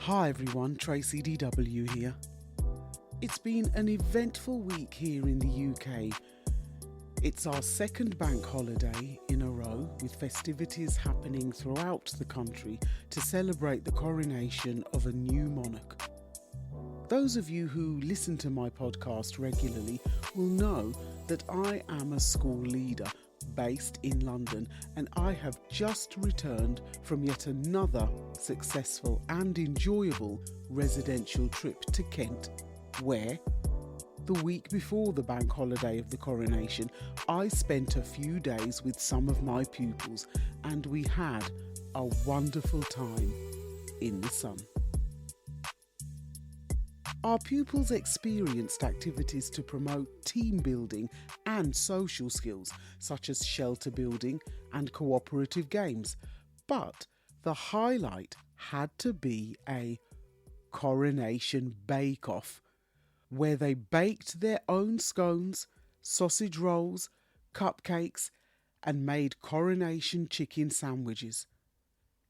Hi everyone, Tracy DW here. It's been an eventful week here in the UK. It's our second bank holiday in a row, with festivities happening throughout the country to celebrate the coronation of a new monarch. Those of you who listen to my podcast regularly will know that I am a school leader based in London, and I have just returned from yet another successful and enjoyable residential trip to Kent, where, the week before the bank holiday of the coronation, I spent a few days with some of my pupils and we had a wonderful time in the sun. Our pupils experienced activities to promote team building and social skills, such as shelter building and cooperative games. But the highlight had to be a coronation bake-off, where they baked their own scones, sausage rolls, cupcakes, and made coronation chicken sandwiches.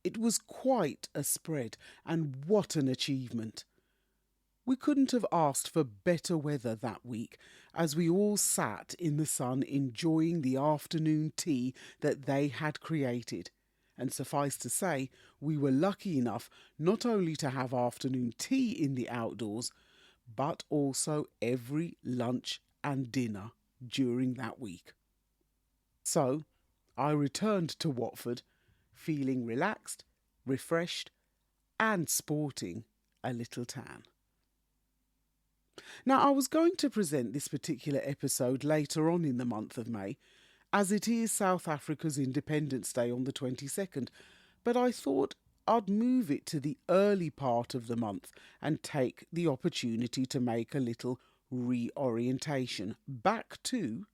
It was quite a spread, and what an achievement! We couldn't have asked for better weather that week, as we all sat in the sun enjoying the afternoon tea that they had created. And suffice to say, we were lucky enough not only to have afternoon tea in the outdoors, but also every lunch and dinner during that week. So, I returned to Watford, feeling relaxed, refreshed, and sporting a little tan. Now, I was going to present this particular episode later on in the month of May, as it is South Africa's Independence Day on the 22nd, but I thought I'd move it to the early part of the month and take the opportunity to make a little reorientation back to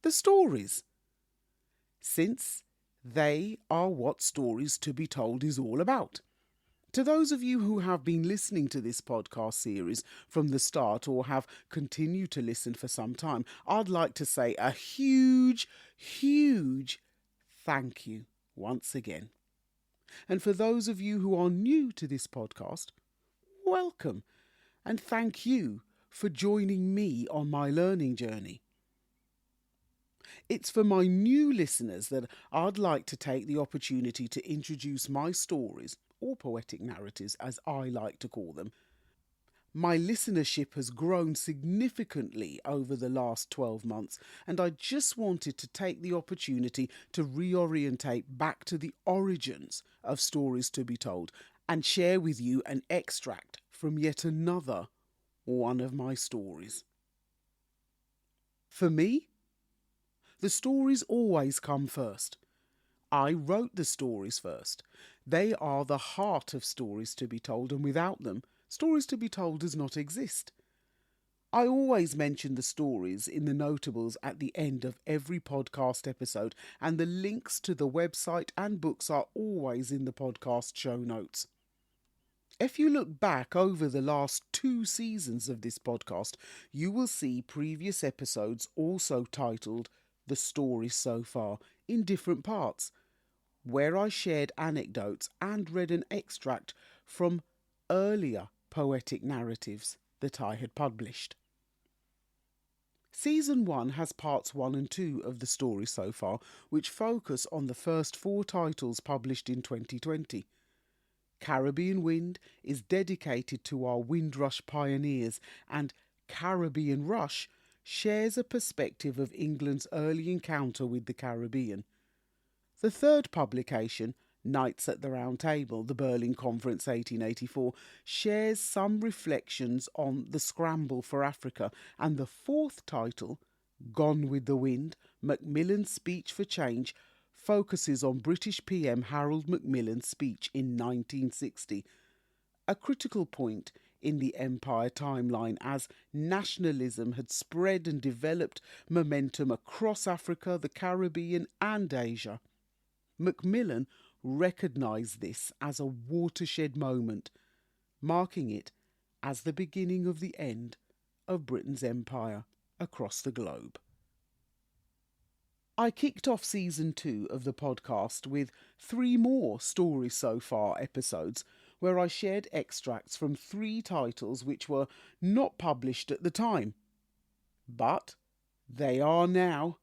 the stories, since they are what Stories to be Told is all about. To those of you who have been listening to this podcast series from the start or have continued to listen for some time, I'd like to say a huge thank you once again. And for those of you who are new to this podcast, welcome, and thank you for joining me on my learning journey. It's for my new listeners that I'd like to take the opportunity to introduce my stories, or poetic narratives as I like to call them. My listenership has grown significantly over the last 12 months, and I just wanted to take the opportunity to reorientate back to the origins of Stories to be Told and share with you an extract from yet another one of my stories. For me, the stories always come first. I wrote the stories first. They are the heart of Stories to be Told, and without them, Stories to be Told does not exist. I always mention the stories in the notables at the end of every podcast episode, and the links to the website and books are always in the podcast show notes. If you look back over the last 2 seasons of this podcast, you will see previous episodes also titled The Stories So Far in different parts, where I shared anecdotes and read an extract from earlier poetic narratives that I had published. Season 1 has parts 1 and 2 of the story so far, which focus on the first 4 titles published in 2020. Caribbean Wind is dedicated to our Windrush pioneers, and Caribbean Rush shares a perspective of England's early encounter with the Caribbean. The third publication, Knights at the Round Table, the Berlin Conference 1884, shares some reflections on the scramble for Africa, and the fourth title, Gone with the Wind, Macmillan's Speech for Change, focuses on British PM Harold Macmillan's speech in 1960, a critical point in the Empire timeline as nationalism had spread and developed momentum across Africa, the Caribbean and Asia. Macmillan recognised this as a watershed moment, marking it as the beginning of the end of Britain's empire across the globe. I kicked off season 2 of the podcast with 3 more Stories So Far episodes, where I shared extracts from 3 titles which were not published at the time. But they are now.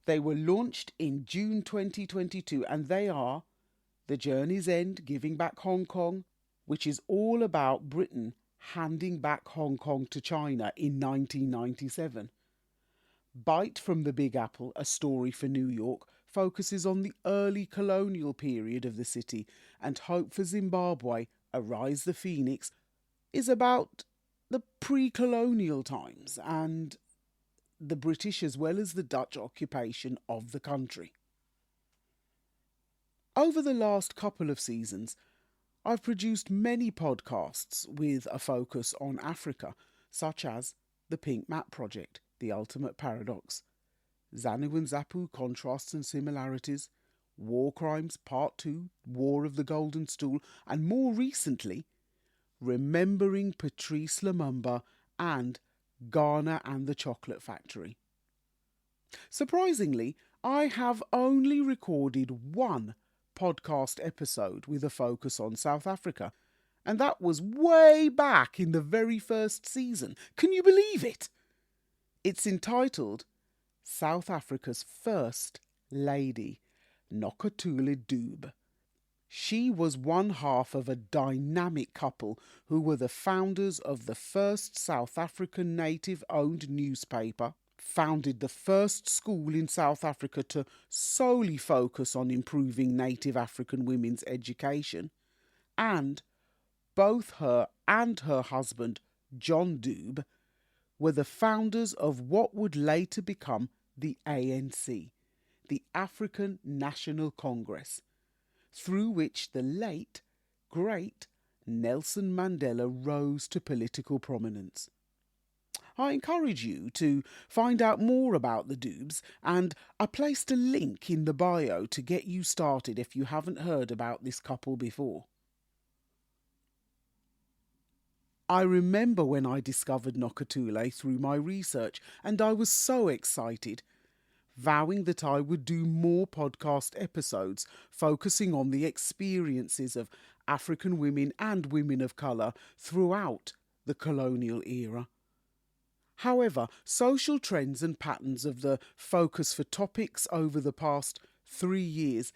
They were launched in June 2022 and they are The Journey's End, Giving Back Hong Kong, which is all about Britain handing back Hong Kong to China in 1997. Bite from the Big Apple, A Story for New York, focuses on the early colonial period of the city, and Hope for Zimbabwe, Arise the Phoenix, is about the pre-colonial times and the British as well as the Dutch occupation of the country. Over the last couple of seasons, I've produced many podcasts with a focus on Africa, such as the Pink Map Project, The Ultimate Paradox, Zanu and Zapu, Contrasts and Similarities, War Crimes Part 2, War of the Golden Stool, and more recently, Remembering Patrice Lumumba and Ghana and the Chocolate Factory. Surprisingly, I have only recorded one podcast episode with a focus on South Africa, and that was way back in the very first season. Can you believe it? It's entitled South Africa's First Lady, Nokutela Dube. She was one half of a dynamic couple who were the founders of the first South African native-owned newspaper, founded the first school in South Africa to solely focus on improving native African women's education, and both her and her husband, John Dube, were the founders of what would later become the ANC, the African National Congress, through which the late, great Nelson Mandela rose to political prominence. I encourage you to find out more about the Dubes, and I placed a link in the bio to get you started if you haven't heard about this couple before. I remember when I discovered Nokutela through my research, and I was so excited, vowing that I would do more podcast episodes focusing on the experiences of African women and women of colour throughout the colonial era. However, social trends and patterns of the focus for topics over the past 3 years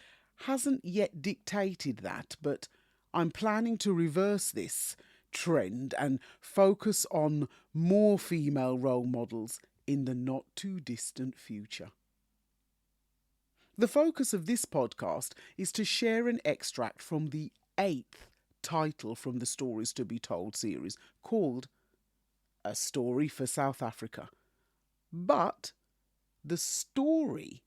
hasn't yet dictated that, but I'm planning to reverse this trend and focus on more female role models in the not too distant future. The focus of this podcast is to share an extract from the 8th title from the Stories to be Told series, called A Story for South Africa. But the story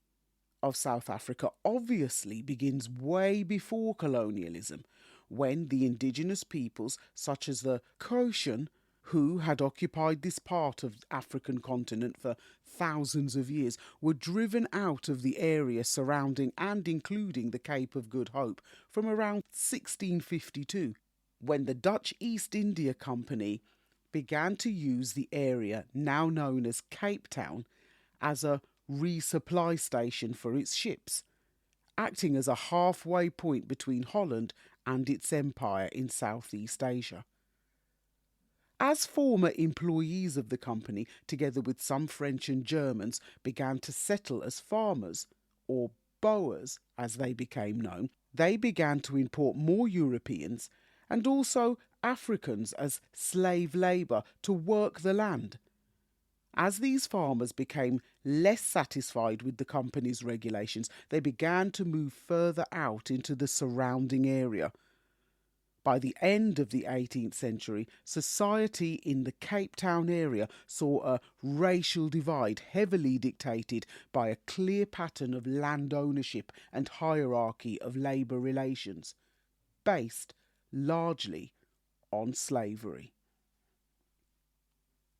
of South Africa obviously begins way before colonialism, when the indigenous peoples, such as the Khoisan, who had occupied this part of the African continent for thousands of years, were driven out of the area surrounding and including the Cape of Good Hope from around 1652, when the Dutch East India Company began to use the area now known as Cape Town as a resupply station for its ships, acting as a halfway point between Holland and its empire in Southeast Asia. As former employees of the company, together with some French and Germans, began to settle as farmers, or Boers as they became known, they began to import more Europeans and also Africans as slave labour to work the land. As these farmers became less satisfied with the company's regulations, they began to move further out into the surrounding area. By the end of the 18th century, society in the Cape Town area saw a racial divide heavily dictated by a clear pattern of land ownership and hierarchy of labour relations, based largely on slavery.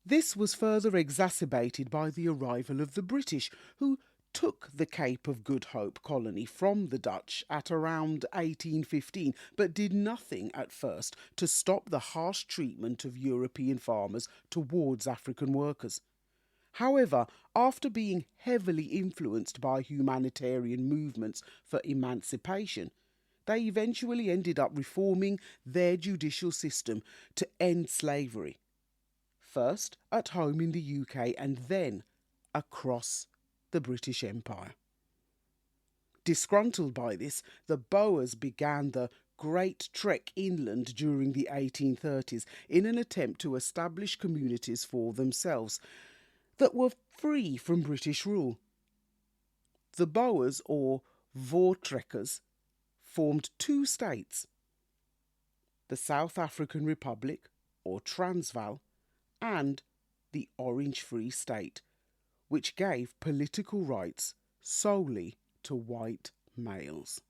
This was further exacerbated by the arrival of the British, who took the Cape of Good Hope colony from the Dutch at around 1815, but did nothing at first to stop the harsh treatment of European farmers towards African workers. However, after being heavily influenced by humanitarian movements for emancipation, they eventually ended up reforming their judicial system to end slavery, first at home in the UK and then across the British Empire. Disgruntled by this, the Boers began the Great Trek inland during the 1830s in an attempt to establish communities for themselves that were free from British rule. The Boers, or Voortrekkers, formed two states, the South African Republic, or Transvaal, and the Orange Free State, which gave political rights solely to white males.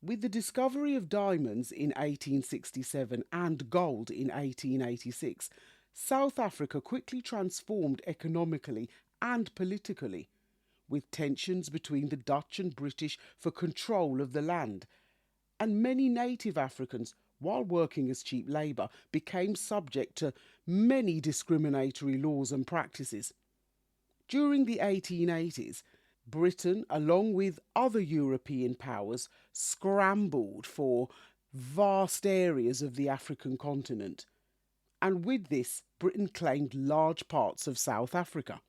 With the discovery of diamonds in 1867 and gold in 1886, South Africa quickly transformed economically and politically, with tensions between the Dutch and British for control of the land, and many native Africans, while working as cheap labour, became subject to many discriminatory laws and practices. During the 1880s, Britain, along with other European powers, scrambled for vast areas of the African continent, and with this, Britain claimed large parts of South Africa.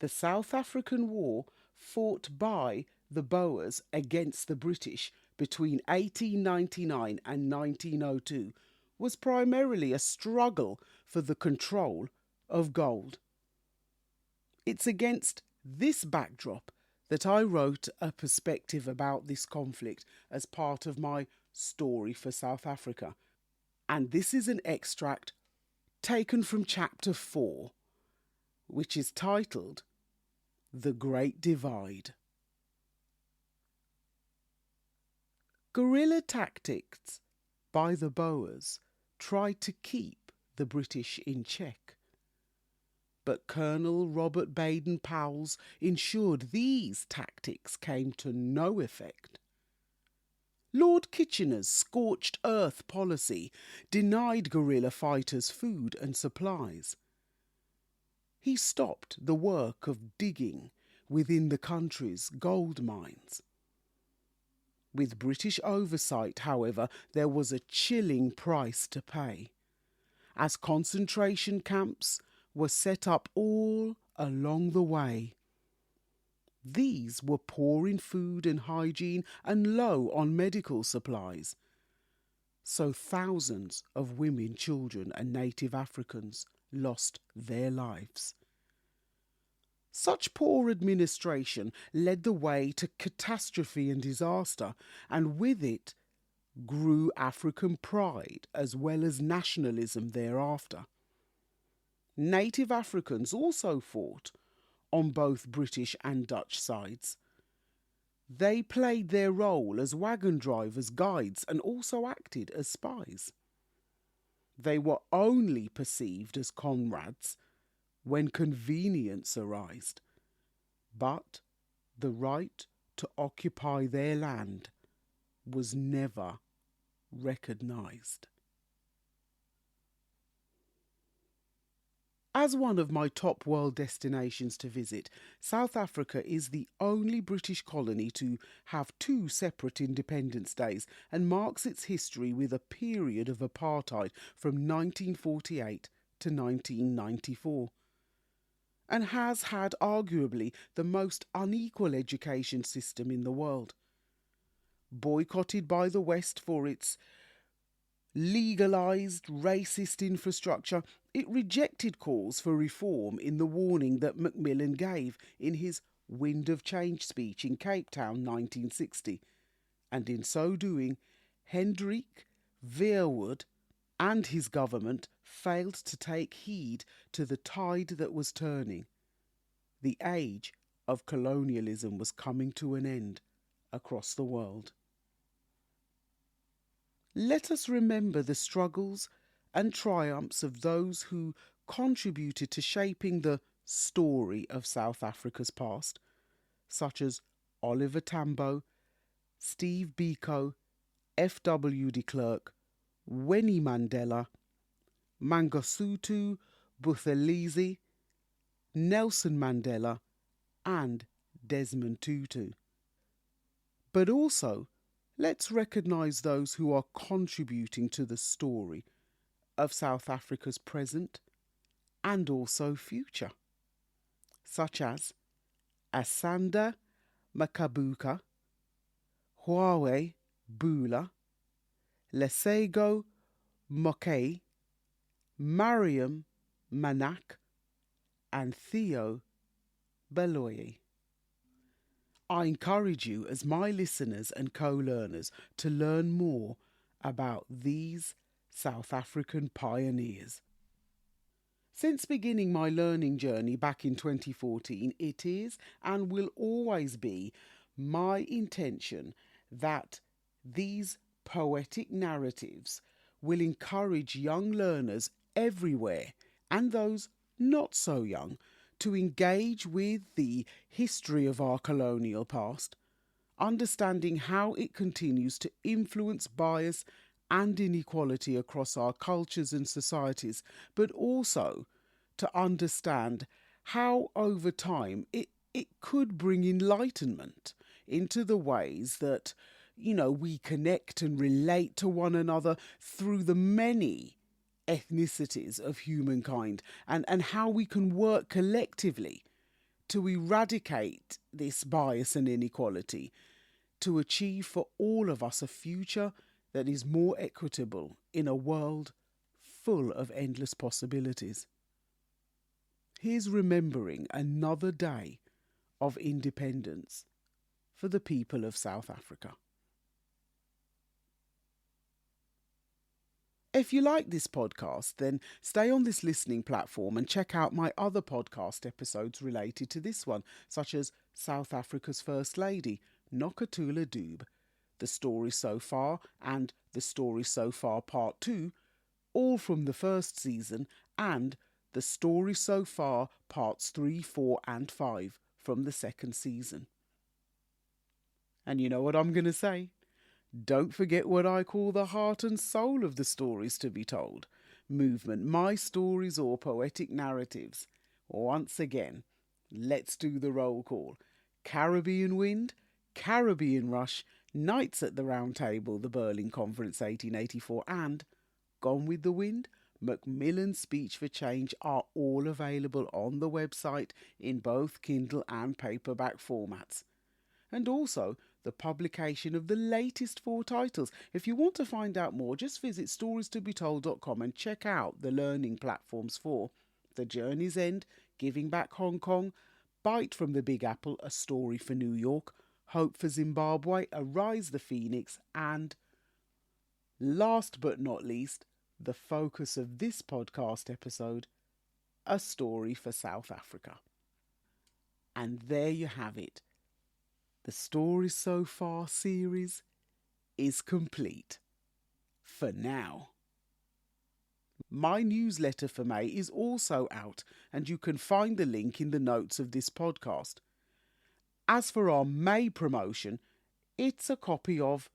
The South African War, fought by the Boers against the British between 1899 and 1902, was primarily a struggle for the control of gold. It's against this backdrop that I wrote a perspective about this conflict as part of my story for South Africa. And this is an extract taken from chapter 4, which is titled The Great Divide. Guerrilla tactics by the Boers tried to keep the British in check, but Colonel Robert Baden-Powell's ensured these tactics came to no effect. Lord Kitchener's scorched earth policy denied guerrilla fighters food and supplies. He stopped the work of digging within the country's gold mines. With British oversight, however, there was a chilling price to pay, as concentration camps were set up all along the way. These were poor in food and hygiene and low on medical supplies. So thousands of women, children and native Africans lost their lives. Such poor administration led the way to catastrophe and disaster, and with it grew African pride as well as nationalism thereafter. Native Africans also fought on both British and Dutch sides. They played their role as wagon drivers, guides, and also acted as spies. They were only perceived as comrades when convenience arose, but the right to occupy their land was never recognised. As one of my top world destinations to visit, South Africa is the only British colony to have two separate independence days and marks its history with a period of apartheid from 1948 to 1994, and has had arguably the most unequal education system in the world. Boycotted by the West for its legalised racist infrastructure, it rejected calls for reform in the warning that Macmillan gave in his Wind of Change speech in Cape Town 1960, and in so doing, Hendrik Verwoerd and his government failed to take heed to the tide that was turning. The age of colonialism was coming to an end across the world. Let us remember the struggles and triumphs of those who contributed to shaping the story of South Africa's past, such as Oliver Tambo, Steve Biko, F.W. de Klerk, Winnie Mandela, Mangosuthu Buthelezi, Nelson Mandela, and Desmond Tutu. But also, let's recognise those who are contributing to the story of South Africa's present and also future, such as Asanda Makabuka, Huawei Bula, Lesego Mokei, Mariam Manak, and Theo Beloye. I encourage you as my listeners and co-learners to learn more about these South African pioneers. Since beginning my learning journey back in 2014, it is and will always be my intention that these poetic narratives will encourage young learners everywhere and those not so young to engage with the history of our colonial past, understanding how it continues to influence bias and inequality across our cultures and societies, but also to understand how over time it could bring enlightenment into the ways that, we connect and relate to one another through the many ethnicities of humankind, and how we can work collectively to eradicate this bias and inequality, to achieve for all of us a future that is more equitable in a world full of endless possibilities. Here's remembering another day of independence for the people of South Africa. If you like this podcast, then stay on this listening platform and check out my other podcast episodes related to this one, such as South Africa's First Lady, Nokutela Dube, The Story So Far and The Story So Far Part 2, all from the first season, and The Story So Far Parts 3, 4 and 5 from the second season. And you know what I'm going to say? Don't forget what I call the heart and soul of the stories to be told movement, my stories or poetic narratives. Once again, let's do the roll call. Caribbean Wind, Caribbean Rush, Knights at the Round Table, the Berlin Conference 1884, and Gone with the Wind, Macmillan's Speech for Change are all available on the website in both Kindle and paperback formats. And also the publication of the latest 4 titles. If you want to find out more, just visit storiestobetold.com and check out the learning platforms for The Journey's End, Giving Back Hong Kong, Bite from the Big Apple, A Story for New York, Hope for Zimbabwe, Arise the Phoenix, and last but not least, the focus of this podcast episode, A Story for South Africa. And there you have it. The Story So Far series is complete. For now. My newsletter for May is also out, and you can find the link in the notes of this podcast. As for our May promotion, it's a copy of,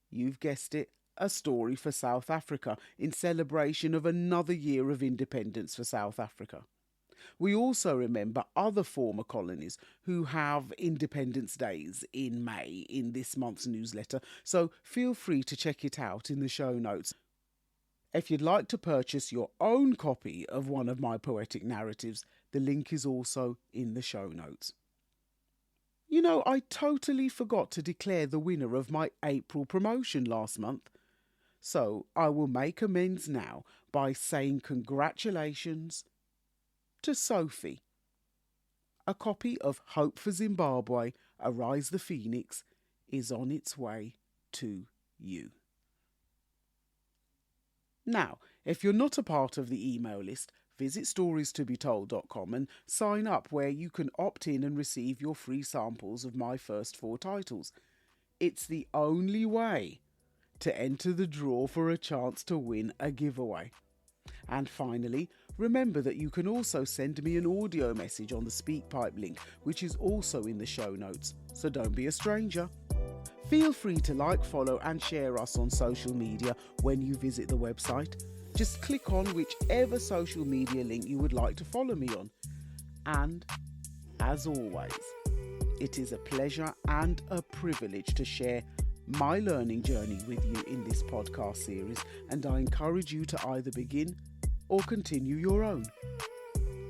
you've guessed it, A Story for South Africa, in celebration of another year of independence for South Africa. We also remember other former colonies who have Independence Days in May in this month's newsletter, so feel free to check it out in the show notes. If you'd like to purchase your own copy of one of my poetic narratives, the link is also in the show notes. I totally forgot to declare the winner of my April promotion last month, so I will make amends now by saying congratulations to Sophie. A copy of Hope for Zimbabwe, Arise the Phoenix is on its way to you. Now, if you're not a part of the email list, visit storiestobetold.com and sign up, where you can opt in and receive your free samples of my first 4 titles. It's the only way to enter the draw for a chance to win a giveaway. And finally, remember that you can also send me an audio message on the Speakpipe link, which is also in the show notes, so don't be a stranger. Feel free to like, follow and share us on social media when you visit the website. Just click on whichever social media link you would like to follow me on. And, as always, It is a pleasure and a privilege to share my learning journey with you in this podcast series, and I encourage you to either begin or continue your own.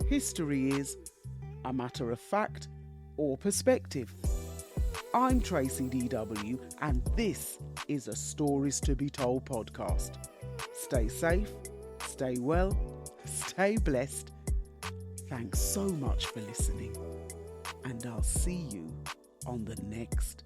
History is a matter of fact or perspective. I'm Tracy DW, and this is a Stories to be Told podcast. Stay safe, stay well, stay blessed. Thanks so much for listening, and I'll see you on the next